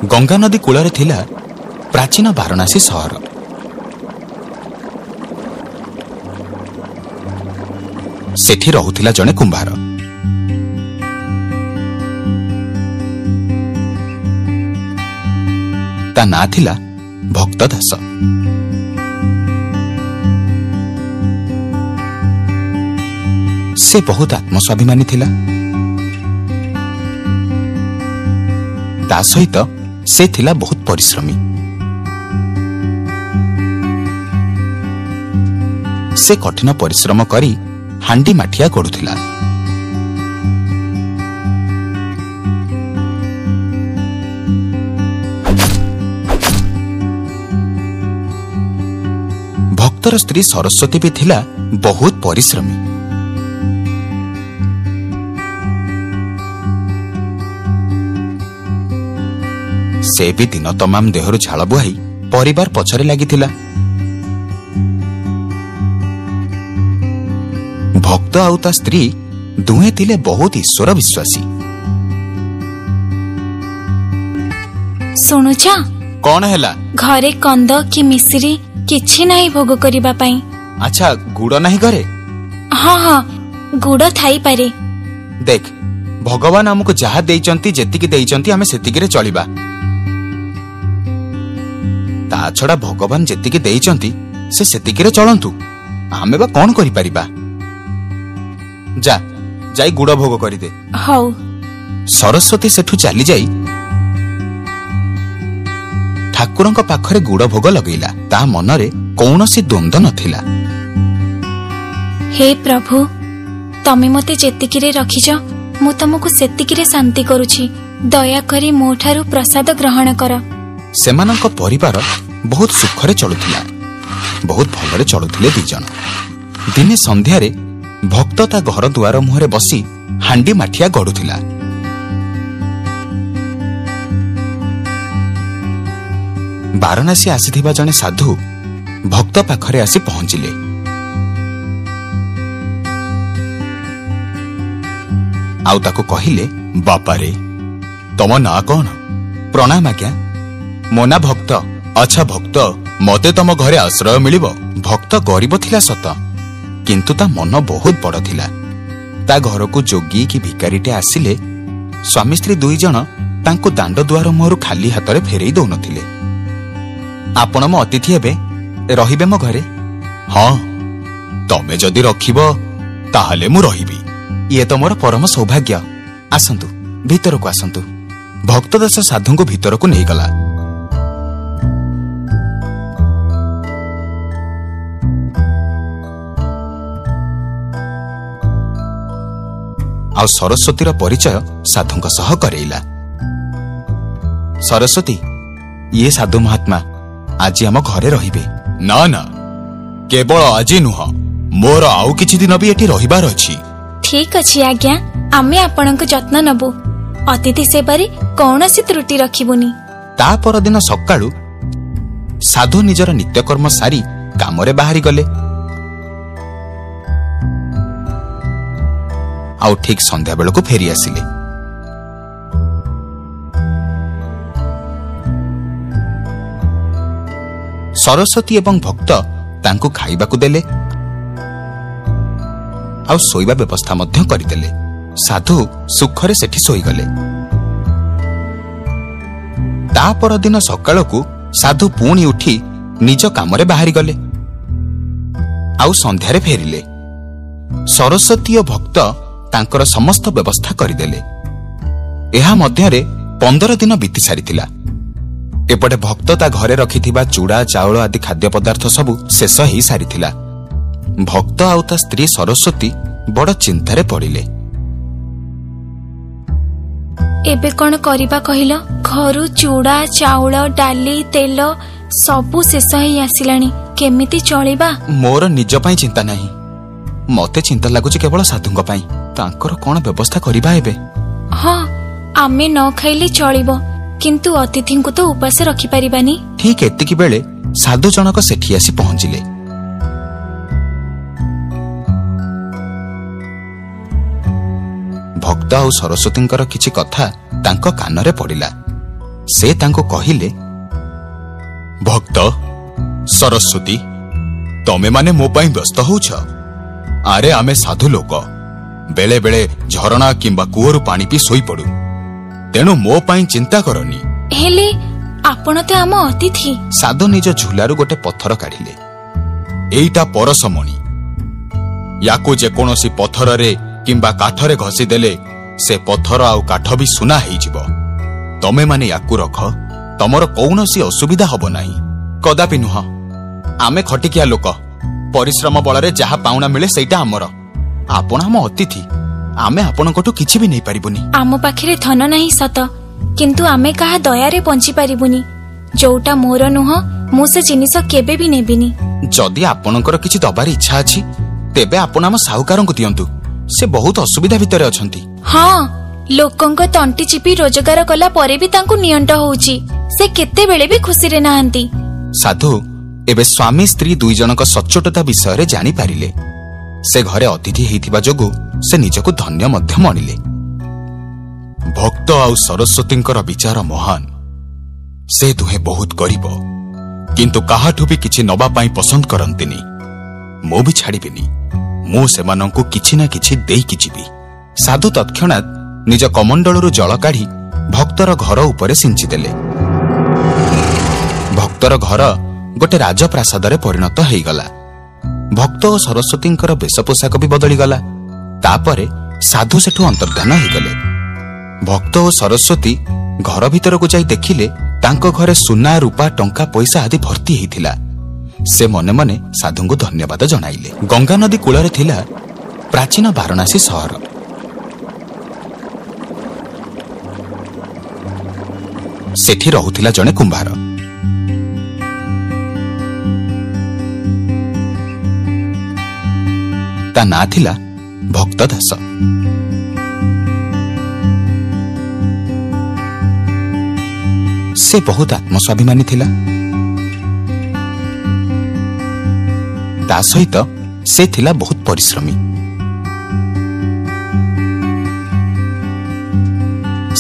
गंगा नदी कूଳରେ ଥିଲା प्राचीन वाराणसी सहर। सेठी रहुथिला जणे कुंभार। ता ना थिला भक्त दास। से बहुत आत्मस्वाभिमानी थिला। ता सहित से थिला बहुत परिश्रमी। से कठिन परिश्रम करी हांडी माठिया गढ़ुथिला। भक्तर स्त्री सरस्वती भी थिला बहुत परिश्रमी। से भी दिन तमाम देहरु झाल बुहाई परिवार पछरे लागिथिला। भक्त आउ ता स्त्री दुहे थिले बहुत ईश्वर विश्वासी। सुनुछ कौन हैला? घरे कंद कि मिश्री किछि नहीं भोग करिबा पई। अच्छा गुड़ नहीं घरे? हाँ हाँ गुड़ थाई पारे। देख भगवान हमको जहा देइचंती जेतिकी देइचंती हमें सेतिकी रे चलिबा। ता छड़ा भगवान जेतिकी देइचंती से सेतिकी रे चलंतु। हमें बा कौन करि परिबा? जा जाई गुड़ भोग करि दे। हौ। सरस्वती सेठु चली जाई ठाकुरंक पाखरे गुड़ भोग लगैला। ता मनरे कौनसी द्वंद्व नथिला। हे प्रभु तमे मते जेतिकी रे रखिछ मु तमको सेतिकी रे शांति करूछि। दया करी मोठारु प्रसाद ग्रहण कर। सेमानंक परिवार बहुत सुखरे चलुथिला। बहुत भलरे चलुथिले दी जन। दिने संध्यारे भक्त ता घर दुआर मुहरे बसी हांडी माठिया गढ़ुथिला। वाराणसी आसीथिबा जने साधु भक्त पाखरे आसी पहुंचिले। आउ ताको कहिले, बापा रे तम ना कौन? प्रणाम आज्ञा। मो ना भक्त। अच्छा भक्त मते तम घरे आश्रय मिलिबो। भक्त गरीब थिला सत किंतु ता मन बहुत बड़ थिला। ता घर को जोगी कि भिकारीटे आसिले स्वामी स्त्री दुई जन तांको दांड दुआर मुहरु खाली हातरे फेरई दौ नथिले। आपण मो अतिथि हेबे, रहिबे मो घरे? हाँ तमे जदि रखिबो ताहाले मु रहिबी। ये तो मोर परम सौभाग्य। आसंतु भीतर को आसंतु। भक्त दास साधु को भीतर को नहीं गला। आउ सरस्वतीर परिचय साधुंक सह करेइला। सरस्वती ये साधु महात्मा आज आम घरे रहिबे। ना ना केवल आज नुह, मोर आउ किछि दिन भी एठी रहिबार अछि। ठीक अछि आज्ञा। आमे आपनक जत्न नबु। अतिथि सेबारे कौनसी त्रुटि रखिबुनी। ता पर दिन सकाळु साधु निजर नित्यकर्म सारी कामरे बाहरी गले। आउ ठीक संध्या बेलକୁ फेरी आसिले। सरस्वती एवं भक्त तांको खाइबाकू देले आउ सोइबा व्यवस्था मध्य करिदेले। साधु सुखरे सेठी सोईगले। ता पर दिन सकाळକୁ साधु पुणी उठी निज कामरे बाहरी गले आउ संध्यारे फेरिले। सरस्वती और भक्त तांकर समस्त व्यवस्था करिदेले। एहा मध्यरे 15 दिन बीती सारिथिला। एपटे भक्त ता घरे रखिथिबा चूड़ा चाउल आदि खाद्य पदार्थ सबु शेष ही सारिथिला। भक्त आउ ता स्त्री सरस्वती बड़ चिंतारे पड़िले। एबे कौन करिबा कहिलो? घरु चूड़ा चाउल डाली तेल सबु शेष ही आसिलानी। केमिति चलिबा? मोर निज पई चिंता नाही। मते चिंता लागुची केवल साधुंग पई। तांकर कोन व्यवस्था करिबा हेबे? हाँ आमे न खाइले चलिबो किंतु अतिथि को तो उपास रखी परिबानी। ठीक एतिकी बेले साधु जनक सेठी आसी पहुंचिले। भक्त आउ सरस्वतींकर किछि कथा तांको कानरे पड़िला। ସେ ତାଙ୍କୁ କହିଲେ, ଭକ୍ତ ସରସ୍ୱତୀ, ତମେମାନେ ମୋ ପାଇଁ ବ୍ୟସ୍ତ ହଉଛ? ଆରେ ଆମେ ସାଧୁ ଲୋକ, ବେଳେ ବେଳେ ଝରଣା କିମ୍ବା କୂଅରୁ ପାଣି ପିଇ ଶୋଇପଡୁ, ତେଣୁ ମୋ ପାଇଁ ଚିନ୍ତା କରନି। ହେଲେ ଆପଣ ତ ଆମ ଅତିଥି। ସାଧୁ ନିଜ ଝୁଲାରୁ ଗୋଟେ ପଥର କାଢିଲେ। ଏଇଟା ପରଶମଣି, ୟାକୁ ଯେକୌଣସି ପଥରରେ କିମ୍ବା କାଠରେ ଘଷି ଦେଲେ ସେ ପଥର ଆଉ କାଠ ବି ସୁନା ହେଇଯିବ। ତମେମାନେ ୟାକୁ ରଖ, ତମର କୌଣସି ଅସୁବିଧା ହବ ନାହିଁ। କଦାପି ନୁହଁ, ଆମେ ଖଟିକିଆ ଲୋକ, ପରିଶ୍ରମ ବଳରେ ଯାହା ପାଉଣା ମିଳେ ସେଇଟା ଆମର। ଆପଣ ଆମ ଅତିଥି, ଆମେ ଆପଣଙ୍କଠୁ କିଛି ବି ନେଇପାରିବୁନି। ଆମ ପାଖରେ ଧନ ନାହିଁ ସତ, କିନ୍ତୁ ଆମେ କାହା ଦୟାରେ ବଞ୍ଚି ପାରିବୁନି। ଯୋଉଟା ମୋର ନୁହଁ, ମୁଁ ସେ ଜିନିଷ କେବେ ବି ନେବିନି। ଯଦି ଆପଣଙ୍କର କିଛି ଦବାର ଇଚ୍ଛା ଅଛି, ତେବେ ଆପଣ ଆମ ସାହୁକାରଙ୍କୁ ଦିଅନ୍ତୁ। ସେ ବହୁତ ଅସୁବିଧା ଭିତରେ ଅଛନ୍ତି। ହଁ, ଲୋକଙ୍କ ତଣ୍ଟି ଚିପି ରୋଜଗାର କଲା ପରେ ବି ତାଙ୍କୁ ନିଅଣ୍ଟ ହଉଛି। ସେ କେତେବେଳେ ବି ଖୁସିରେ ନାହାନ୍ତି। ସାଧୁ ଏବେ ସ୍ୱାମୀ ସ୍ତ୍ରୀ ଦୁଇ ଜଣଙ୍କ ସଚ୍ଚୋଟତା ବିଷୟରେ ଜାଣିପାରିଲେ। ସେ ଘରେ ଅତିଥି ହେଇଥିବା ଯୋଗୁଁ ସେ ନିଜକୁ ଧନ୍ୟ ମଧ୍ୟ ମଣିଲେ। ଭକ୍ତ ଆଉ ସରସ୍ୱତୀଙ୍କର ବିଚାର ମହାନ। ସେ ଦୁହେଁ ବହୁତ ଗରିବ, କିନ୍ତୁ କାହାଠୁ ବି କିଛି ନବା ପାଇଁ ପସନ୍ଦ କରନ୍ତିନି। ମୁଁ ବି ଛାଡ଼ିବିନି, ମୁଁ ସେମାନଙ୍କୁ କିଛି ନା କିଛି ଦେଇକି ଯିବି। ସାଧୁ ତତ୍କ୍ଷଣାତ୍ ନିଜ କମଣ୍ଡଳରୁ ଜଳ କାଢି ଭକ୍ତର ଘର ଉପରେ ସିଞ୍ଚିଦେଲେ। ଭକ୍ତର ଘର ଗୋଟେ ରାଜପ୍ରାସାଦରେ ପରିଣତ ହେଇଗଲା। ଭକ୍ତ ଓ ସରସ୍ୱତୀଙ୍କର ବେଶ ପୋଷାକ ବି ବଦଳିଗଲା। ତାପରେ ସାଧୁ ସେଠୁ ଅନ୍ତର୍ଦ୍ଧାନ ହେଇଗଲେ। ଭକ୍ତ ଓ ସରସ୍ୱତୀ ଘର ଭିତରକୁ ଯାଇ ଦେଖିଲେ ତାଙ୍କ ଘରେ ସୁନା, ରୂପା, ଟଙ୍କା, ପଇସା ଆଦି ଭର୍ତ୍ତି ହେଇଥିଲା। ସେ ମନେ ମନେ ସାଧୁଙ୍କୁ ଧନ୍ୟବାଦ ଜଣାଇଲେ। ଗଙ୍ଗା ନଦୀ କୂଳରେ ଥିଲା ପ୍ରାଚୀନ ବାରାଣାସୀ ସହର। ସେଠି ରହୁଥିଲା ଜଣେ କୁମ୍ଭାର। ତା ନାଁ ଥିଲା ଭକ୍ତ ଦାସ। ସେ ବହୁତ ଆତ୍ମସ୍ୱାଭିମାନୀ ଥିଲା। ତା ସହିତ ସେ ଥିଲା ବହୁତ ପରିଶ୍ରମୀ।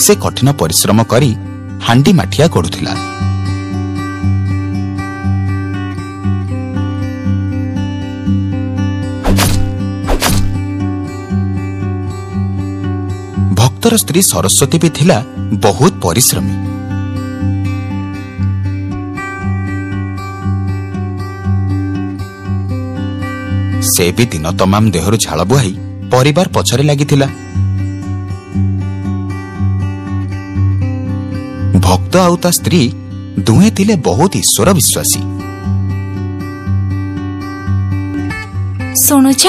ସେ କଠିନ ପରିଶ୍ରମ କରି ହାଣ୍ଡି ମାଠିଆ ଗଢୁଥିଲା। ଭକ୍ତର ସ୍ତ୍ରୀ ସରସ୍ୱତୀ ବି ଥିଲା ବହୁତ ପରିଶ୍ରମୀ। ସେ ବି ଦିନ ତମାମ ଦେହରୁ ଝାଳ ବୁହାଇ ପରିବାର ପଛରେ ଲାଗିଥିଲା। ଭକ୍ତ ଆଉ ତା ସ୍ତ୍ରୀ ଦୁହେଁ ଥିଲେ ବହୁତ ଈଶ୍ୱର ବିଶ୍ୱାସୀ। ଶୁଣୁଛ?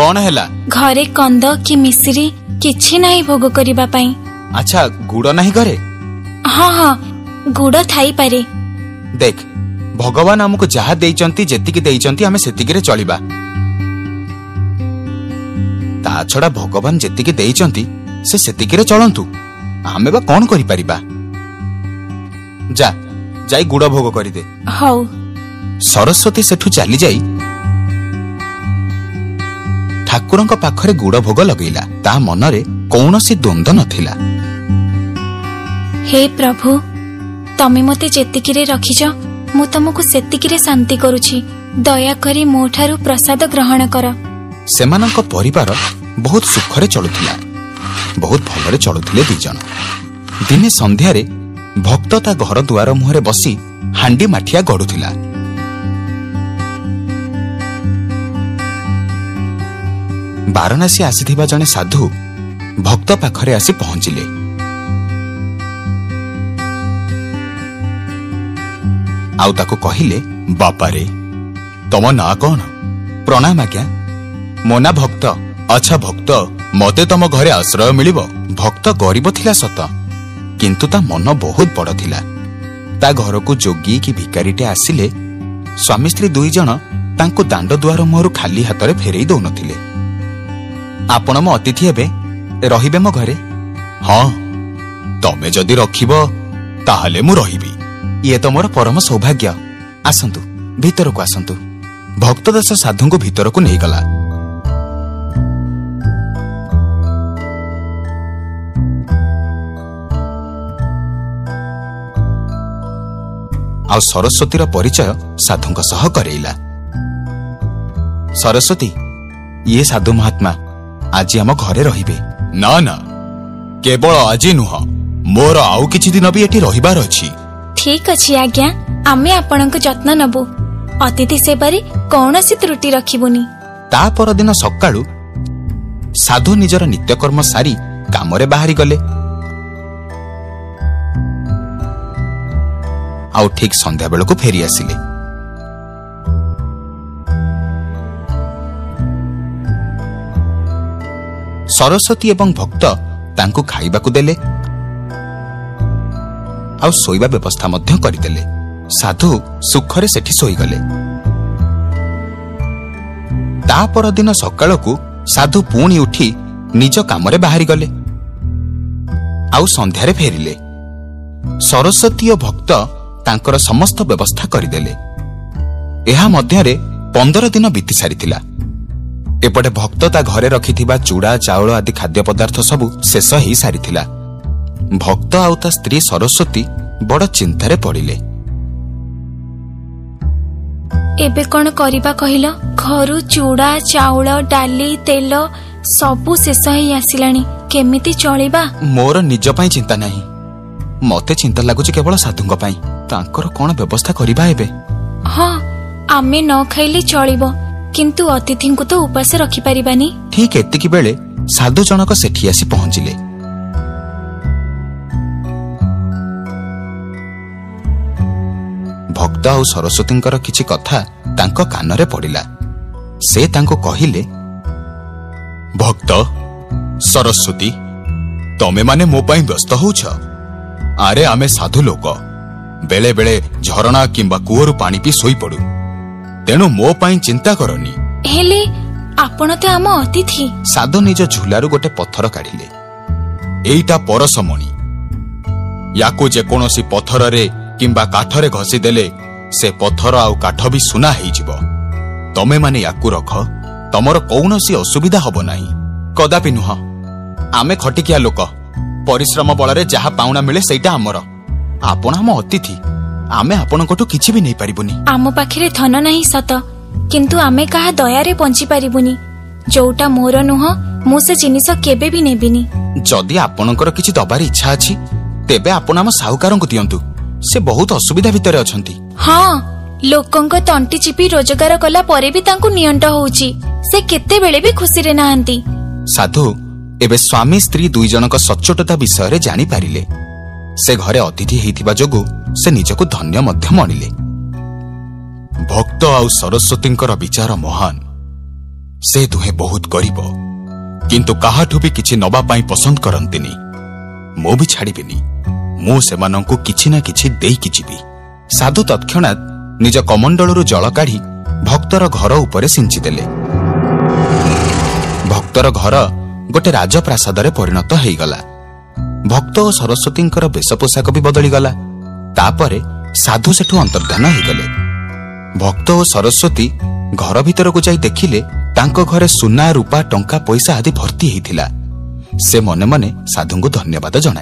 କଣ ହେଲା? ଘରେ କନ୍ଦ କି ମିଶ୍ରି କିଛି ନାହିଁ ଭୋଗ କରିବା ପାଇଁ। ଆଚ୍ଛା, ଗୁଡ ନାହିଁ ଘରେ? ହଁ ହଁ, ଗୁଡ ଥାଇପାରେ। ଦେଖ, ଭଗବାନ ଆମକୁ ଯାହା ଦେଇଛନ୍ତି, ଯେତିକି ଦେଇଛନ୍ତି ଆମେ ସେତିକିରେ ଚଳିବା। ତା ଛଡା ଭଗବାନ ଯେତିକି ଦେଇଛନ୍ତି ସେ ସେତିକିରେ ଚଳନ୍ତୁ। ଆମେ ବା କଣ କରିପାରିବା? ଯାଇ ଗୁଡ ଭୋଗ କରିଦେ। ହଉ। ସରସ୍ୱତୀ ସେଠୁ ଚାଲିଯାଇ ଠାକୁରଙ୍କ ପାଖରେ ଗୁଡ ଭୋଗ ଲଗେଇଲା। ତା ମନରେ କୌଣସି ଦ୍ୱନ୍ଦ୍ୱ ନଥିଲା। ହେ ପ୍ରଭୁ, ତମେ ମୋତେ ଯେତିକିରେ ରଖିଛ, ମୁଁ ତମକୁ ସେତିକିରେ ଶାନ୍ତି କରୁଛି। ଦୟାକରି ମୋ ଠାରୁ ପ୍ରସାଦ ଗ୍ରହଣ କର। ସେମାନଙ୍କ ପରିବାର ବହୁତ ସୁଖରେ ଚଳୁଥିଲା। ବହୁତ ଭଲରେ ଚଳୁଥିଲେ ଦୁଇ ଜଣ। ଦିନେ ସନ୍ଧ୍ୟାରେ ଭକ୍ତ ତା ଘର ଦୁଆର ମୁହଁରେ ବସି ହାଣ୍ଡି ମାଠିଆ ଗଢୁଥିଲା। ବାରାଣାସୀ ଆସିଥିବା ଜଣେ ସାଧୁ ଭକ୍ତ ପାଖରେ ଆସି ପହଞ୍ଚିଲେ। ଆଉ ତାକୁ କହିଲେ, ବାପାରେ, ତମ ନାଁ କଣ? ପ୍ରଣାମ ଆଜ୍ଞା, ମୋ ନାଁ ଭକ୍ତ। ଆଚ୍ଛା ଭକ୍ତ, ମତେ ତମ ଘରେ ଆଶ୍ରୟ ମିଳିବ? ଭକ୍ତ ଗରିବ ଥିଲା ସତ, କିନ୍ତୁ ତା ମନ ବହୁତ ବଡ ଥିଲା। ତା ଘରକୁ ଯୋଗୀ କି ଭିକାରୀଟେ ଆସିଲେ ସ୍ୱାମୀ ସ୍ତ୍ରୀ ଦୁଇ ଜଣ ତାଙ୍କୁ ଦାଣ୍ଡ ଦୁଆର ମୁହଁରୁ ଖାଲି ହାତରେ ଫେରେଇ ଦଉନଥିଲେ। ଆପଣ ମୋ ଅତିଥି ହେବେ, ରହିବେ ମୋ ଘରେ? ହଁ, ତମେ ଯଦି ରଖିବ ତାହେଲେ ମୁଁ ରହିବି। ଇଏ ତ ମୋର ପରମ ସୌଭାଗ୍ୟ। ଆସନ୍ତୁ, ଭିତରକୁ ଆସନ୍ତୁ। ଭକ୍ତ ଦାସ ସାଧୁଙ୍କୁ ଭିତରକୁ ନେଇଗଲା। ଆଉ ସରସ୍ୱତୀର ପରିଚୟ ସାଧୁଙ୍କ ସହ କରେଇଲା। ସରସ୍ୱତୀ, ଇଏ ସାଧୁ ମହାତ୍ମା ଆଜି ଆମ ଘରେ ରହିବେ। ନା ନା, କେବଳ ଆଜି ନୁହଁ, ମୋର ଆଉ କିଛି ଦିନ ବି ଏଠି ରହିବାର ଅଛି। ଠିକ ଅଛି ଆଜ୍ଞା, ଆମେ ଆପଣଙ୍କ ଯତ୍ନ ନେବୁ। ଅତିଥି ସେବାରେ କୌଣସି ତ୍ରୁଟି ରଖିବୁନି। ତା ପରଦିନ ସକାଳୁ ସାଧୁ ନିଜର ନିତ୍ୟକର୍ମ ସାରି କାମରେ ବାହାରି ଗଲେ। ଆଉ ଠିକ ସନ୍ଧ୍ୟା ବେଳକୁ ଫେରି ଆସିଲେ। ସରସ୍ୱତୀ ଏବଂ ଭକ୍ତ ତାଙ୍କୁ ଖାଇବାକୁ ଦେଲେ ଆଉ ଶୋଇବା ବ୍ୟବସ୍ଥା ମଧ୍ୟ କରିଦେଲେ। ସାଧୁ ସୁଖରେ ସେଠି ଶୋଇଗଲେ। ତା ପରଦିନ ସକାଳକୁ ସାଧୁ ପୁଣି ଉଠି ନିଜ କାମରେ ବାହାରିଗଲେ ଆଉ ସନ୍ଧ୍ୟାରେ ଫେରିଲେ। ସରସ୍ୱତୀ ଓ ଭକ୍ତ ତାଙ୍କର ସମସ୍ତ ବ୍ୟବସ୍ଥା କରିଦେଲେ। ଏହା ମଧ୍ୟରେ 15 ଦିନ ବିତି ସାରିଥିଲା। ଏପଟେ ଭକ୍ତ ତା ଘରେ ରଖିଥିବା ଚୁଡ଼ା ଚାଉଳ ଆଦି ଖାଦ୍ୟ ପଦାର୍ଥ ସବୁ ଶେଷ ହେଇ ସାରିଥିଲା। ଭକ୍ତ ଆଉ ତା ସ୍ତ୍ରୀ ସରସ୍ୱତୀ ବଡ଼ ଚିନ୍ତାରେ ପଡ଼ିଲେ। ଏବେ କଣ କରିବା କହିଲ? ଘରୁ ଚୁଡ଼ା ଚାଉଳ ଡାଲି ତେଲ ସବୁ ଶେଷ ହେଇ ଆସିଲାଣି। କେମିତି ଚଳିବା? ମୋର ନିଜ ପାଇଁ ଚିନ୍ତା ନାହିଁ, ମତେ ଚିନ୍ତା ଲାଗୁଛି କେବଳ ସାଧୁଙ୍କ ପାଇଁ। ତାଙ୍କର କଣ ବ୍ୟବସ୍ଥା କରିବା ଏବେ? ହଁ, ଆମେ ନ ଖାଇଲେ ଚଳିବ, କିନ୍ତୁ ଅତିଥିଙ୍କୁ ତ ଉପାସ ରଖିପାରିବାନି। ଠିକ ଏତିକି ବେଳେ ସାଧୁ ଜଣକ ସେଠି ଆସି ପହଞ୍ଚିଲେ। ଭକ୍ତ ଆଉ ସରସ୍ୱତୀଙ୍କର କିଛି କଥା ତାଙ୍କ କାନରେ ପଡ଼ିଲା। ସେ ତାଙ୍କୁ କହିଲେ, ଭକ୍ତ, ସରସ୍ୱତୀ, ତମେମାନେ ମୋ ପାଇଁ ବ୍ୟସ୍ତ ହଉଛ? ଆରେ ଆମେ ସାଧୁ ଲୋକ, ବେଳେ ବେଳେ ଝରଣା କିମ୍ବା କୂଅରୁ ପାଣି ପିଇ ଶୋଇପଡୁ, ତେଣୁ ମୋ ପାଇଁ ଚିନ୍ତା କରନି। ହେଲେ ଆପଣ ତ ଆମ ଅତିଥି। ସାଧୁ ନିଜ ଝୁଲାରୁ ଗୋଟେ ପଥର କାଢିଲେ। ଏଇଟା ପରଶମଣି। ୟାକୁ ଯେକୌଣସି ପଥରରେ କିମ୍ବା କାଠରେ ଘଷି ଦେଲେ ସେ ପଥର ଆଉ କାଠ ବି ସୁନା ହେଇଯିବ। ତମେମାନେ ୟାକୁ ରଖ, ତମର କୌଣସି ଅସୁବିଧା ହବ ନାହିଁ। କଦାପି ନୁହଁ, ଆମେ ଖଟିକିଆ ଲୋକ, ପରିଶ୍ରମ ବଳରେ ଯାହା ପାଉଣା ମିଳେ ସେଇଟା ଆମର। ଆପଣ ଆମ ଅତିଥି, ଆମେ ଆପଣଙ୍କଠୁ କିଛି ବି ନେଇପାରିବୁନି। ଆମ ପାଖରେ ଧନ ନାହିଁ ସତ, କିନ୍ତୁ ଆମେ କାହା ଦୟାରେ ବଞ୍ଚି ପାରିବୁନି। ଯୋଉଟା ମୋର ନୁହଁ, ମୁଁ ସେ ଜିନିଷ କେବେ ବି ନେବିନି। ଯଦି ଆପଣଙ୍କର କିଛି ଦବାର ଇଚ୍ଛା ଅଛି, ତେବେ ଆପଣ ଆମ ସାହୁକାରଙ୍କୁ ଦିଅନ୍ତୁ। ସେ ବହୁତ ଅସୁବିଧା ଭିତରେ ଅଛନ୍ତି। ହଁ, ଲୋକଙ୍କ ତଣ୍ଟି ଚିପି ରୋଜଗାର କଲା ପରେ ବି ତାଙ୍କୁ ନିଅଣ୍ଟ ହଉଛି। ସେ କେତେବେଳେ ବି ଖୁସିରେ ନାହାନ୍ତି। ସାଧୁ ଏବେ ସ୍ୱାମୀ ସ୍ତ୍ରୀ ଦୁଇ ଜଣଙ୍କ ସଚ୍ଚୋଟତା ବିଷୟରେ ଜାଣିପାରିଲେ। ସେ ଘରେ ଅତିଥି ହେଇଥିବା ଯୋଗୁଁ ସେ ନିଜକୁ ଧନ୍ୟ ମଧ୍ୟ ମଣିଲେ। ଭକ୍ତ ଆଉ ସରସ୍ୱତୀଙ୍କର ବିଚାର ମହାନ। ସେ ଦୁହେଁ ବହୁତ ଗରିବ, କିନ୍ତୁ କାହାଠୁ ବି କିଛି ନବା ପାଇଁ ପସନ୍ଦ କରନ୍ତିନି। ମୁଁ ବି ଛାଡ଼ିବିନି, ମୁଁ ସେମାନଙ୍କୁ କିଛି ନା କିଛି ଦେଇକି ଯିବି। ସାଧୁ ତତ୍କ୍ଷଣାତ୍ ନିଜ କମଣ୍ଡଳରୁ ଜଳ କାଢି ଭକ୍ତର ଘର ଉପରେ ସିଞ୍ଚିଦେଲେ। ଭକ୍ତର ଘର ଗୋଟେ ରାଜପ୍ରାସାଦରେ ପରିଣତ ହେଇଗଲା। ଭକ୍ତ ଓ ସରସ୍ୱତୀଙ୍କର ବେଶ ପୋଷାକ ବି ବଦଳିଗଲା। ତାପରେ ସାଧୁ ସେଠୁ ଅନ୍ତର୍ଦ୍ଧାନ ହେଇଗଲେ। ଭକ୍ତ ଓ ସରସ୍ୱତୀ ଘର ଭିତରକୁ ଯାଇ ଦେଖିଲେ ତାଙ୍କ ଘରେ ସୁନା ରୂପା ଟଙ୍କା ପଇସା ଆଦି ଭର୍ତ୍ତି ହେଇଥିଲା। ସେ ମନେ ମନେ ସାଧୁଙ୍କୁ ଧନ୍ୟବାଦ ଜଣାଇଲେ।